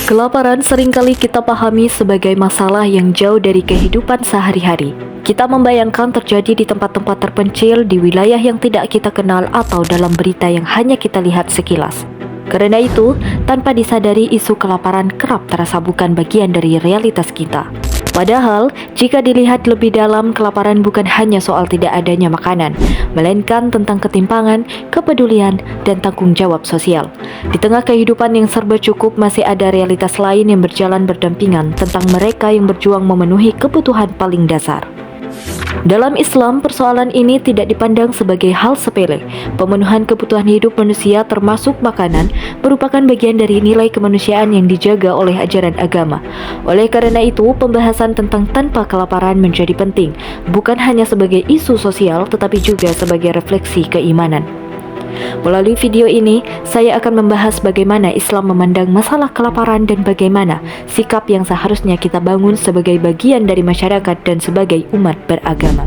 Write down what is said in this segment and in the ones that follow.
Kelaparan seringkali kita pahami sebagai masalah yang jauh dari kehidupan sehari-hari. Kita membayangkan terjadi di tempat-tempat terpencil, di wilayah yang tidak kita kenal, atau dalam berita yang hanya kita lihat sekilas. Karena itu, tanpa disadari isu kelaparan kerap terasa bukan bagian dari realitas kita. Padahal, jika dilihat lebih dalam, kelaparan bukan hanya soal tidak adanya makanan, melainkan tentang ketimpangan, kepedulian, dan tanggung jawab sosial. Di tengah kehidupan yang serba cukup, masih ada realitas lain yang berjalan berdampingan tentang mereka yang berjuang memenuhi kebutuhan paling dasar. Dalam Islam, persoalan ini tidak dipandang sebagai hal sepele. Pemenuhan kebutuhan hidup manusia termasuk makanan merupakan bagian dari nilai kemanusiaan yang dijaga oleh ajaran agama. Oleh karena itu, pembahasan tentang tanpa kelaparan menjadi penting, bukan hanya sebagai isu sosial tetapi juga sebagai refleksi keimanan. Melalui video ini, saya akan membahas bagaimana Islam memandang masalah kelaparan dan bagaimana sikap yang seharusnya kita bangun sebagai bagian dari masyarakat dan sebagai umat beragama.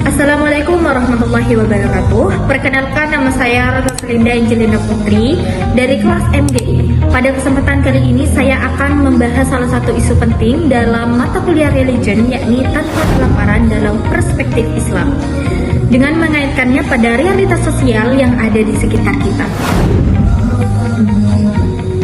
Assalamualaikum warahmatullahi wabarakatuh. Perkenalkan, nama saya Rosalinda Angelina Putri dari kelas MDI. Pada kesempatan kali ini saya akan membahas salah satu isu penting dalam mata kuliah religion, yakni tanpa kelaparan dalam perspektif Islam, dengan mengaitkannya pada realitas sosial yang ada di sekitar kita.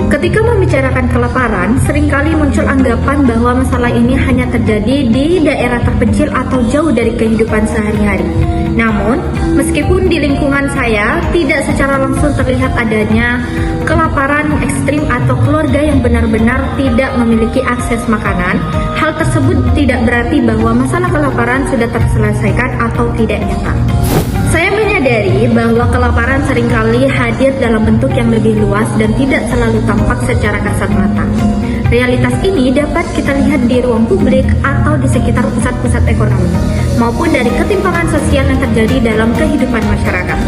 Ketika membicarakan kelaparan, seringkali muncul anggapan bahwa masalah ini hanya terjadi di daerah terpencil atau jauh dari kehidupan sehari-hari. Namun, meskipun di lingkungan saya tidak secara langsung terlihat adanya kelaparan ekstrim atau keluarga yang benar-benar tidak memiliki akses makanan, hal tersebut tidak berarti bahwa masalah kelaparan sudah terselesaikan atau tidak nyata. Saya menyadari bahwa kelaparan seringkali hadir dalam bentuk yang lebih luas dan tidak selalu tampak secara kasat mata. Realitas ini dapat kita lihat di ruang publik atau di sekitar pusat-pusat ekonomi, maupun dari ketimpangan sosial yang terjadi dalam kehidupan masyarakat.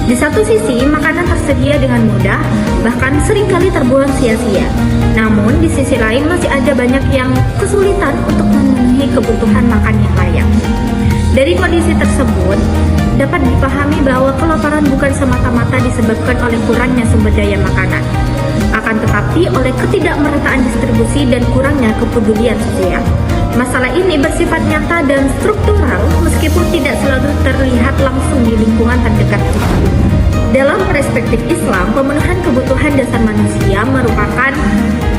Di satu sisi, makanan tersedia dengan mudah, bahkan seringkali terbuang sia-sia. Namun, di sisi lain masih ada banyak yang kesulitan untuk memenuhi kebutuhan makan yang layak. Dari kondisi tersebut, dapat dipahami bahwa kelaparan bukan semata-mata disebabkan oleh kurangnya sumber daya makanan, akan tetapi oleh ketidakmerataan distribusi dan kurangnya kepedulian sosial. Masalah ini bersifat nyata dan struktural meskipun tidak selalu terlihat langsung di lingkungan terdekat kita. Dalam perspektif Islam, pemenuhan kebutuhan dasar manusia merupakan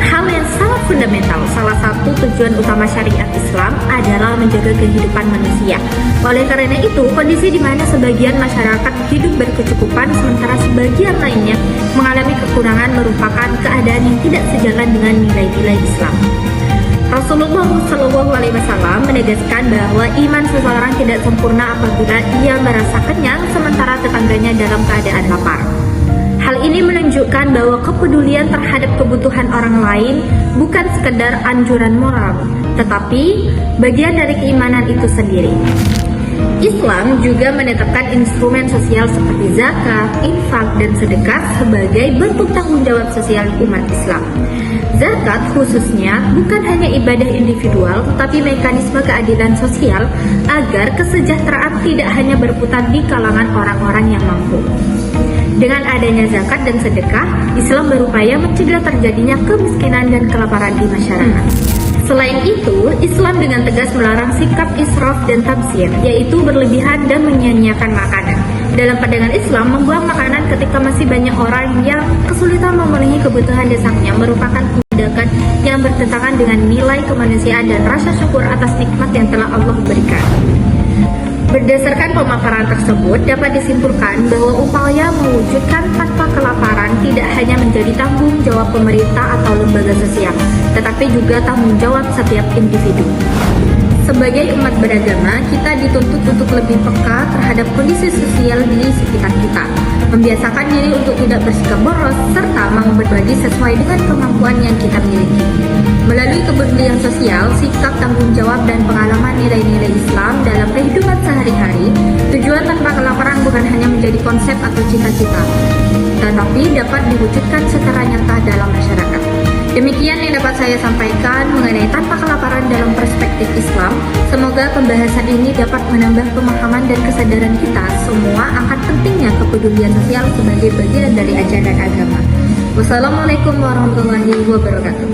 hal yang sangat fundamental. Salah satu tujuan utama syariat Islam adalah menjaga kehidupan manusia. Oleh karena itu, kondisi di mana sebagian masyarakat hidup berkecukupan sementara sebagian lainnya mengalami kekurangan merupakan keadaan yang tidak sejalan dengan nilai-nilai Islam. Rasulullah SAW menegaskan bahwa iman seseorang tidak sempurna apabila ia merasa kenyang sementara tetangganya dalam keadaan lapar. Hal ini menunjukkan bahwa kepedulian terhadap kebutuhan orang lain bukan sekedar anjuran moral, tetapi bagian dari keimanan itu sendiri. Islam juga menetapkan instrumen sosial seperti zakat, infak, dan sedekah sebagai bentuk tanggung jawab sosial umat Islam. Zakat khususnya bukan hanya ibadah individual, tetapi mekanisme keadilan sosial agar kesejahteraan tidak hanya berputar di kalangan orang-orang yang mampu. Dengan adanya zakat dan sedekah, Islam berupaya mencegah terjadinya kemiskinan dan kelaparan di masyarakat. Selain itu, Islam dengan tegas melarang sikap israf dan tabzir, yaitu berlebihan dan menyia-nyiakan makanan. Dalam pandangan Islam, membuang makanan ketika masih banyak orang yang kesulitan memenuhi kebutuhan dasarnya merupakan tindakan yang bertentangan dengan nilai kemanusiaan dan rasa syukur atas nikmat yang telah Allah berikan. Berdasarkan pemaparan tersebut, dapat disimpulkan bahwa upaya mewujudkan tanpa kelaparan tidak hanya menjadi tanggung jawab pemerintah atau lembaga sosial, tetapi juga tanggung jawab setiap individu. Sebagai umat beragama, kita dituntut untuk lebih peka terhadap kondisi sosial di sekitar kita, membiasakan diri untuk tidak bersikap boros, serta mau berbagi sesuai dengan kemampuan yang kita miliki. Melalui kepedulian sosial, sikap tanggung jawab, dan pengalaman nilai-nilai Islam dalam kehidupan sehari-hari, tujuan tanpa kelaparan bukan hanya menjadi konsep atau cita-cita, tetapi dapat diwujudkan secara nyata dalam masyarakat. Demikian yang dapat saya sampaikan mengenai tanpa kelaparan dalam perspektif Islam. Semoga Semoga pembahasan ini dapat menambah pemahaman dan kesadaran kita semua akan pentingnya kepedulian sosial sebagai bagian dari ajaran agama. Wassalamualaikum warahmatullahi wabarakatuh.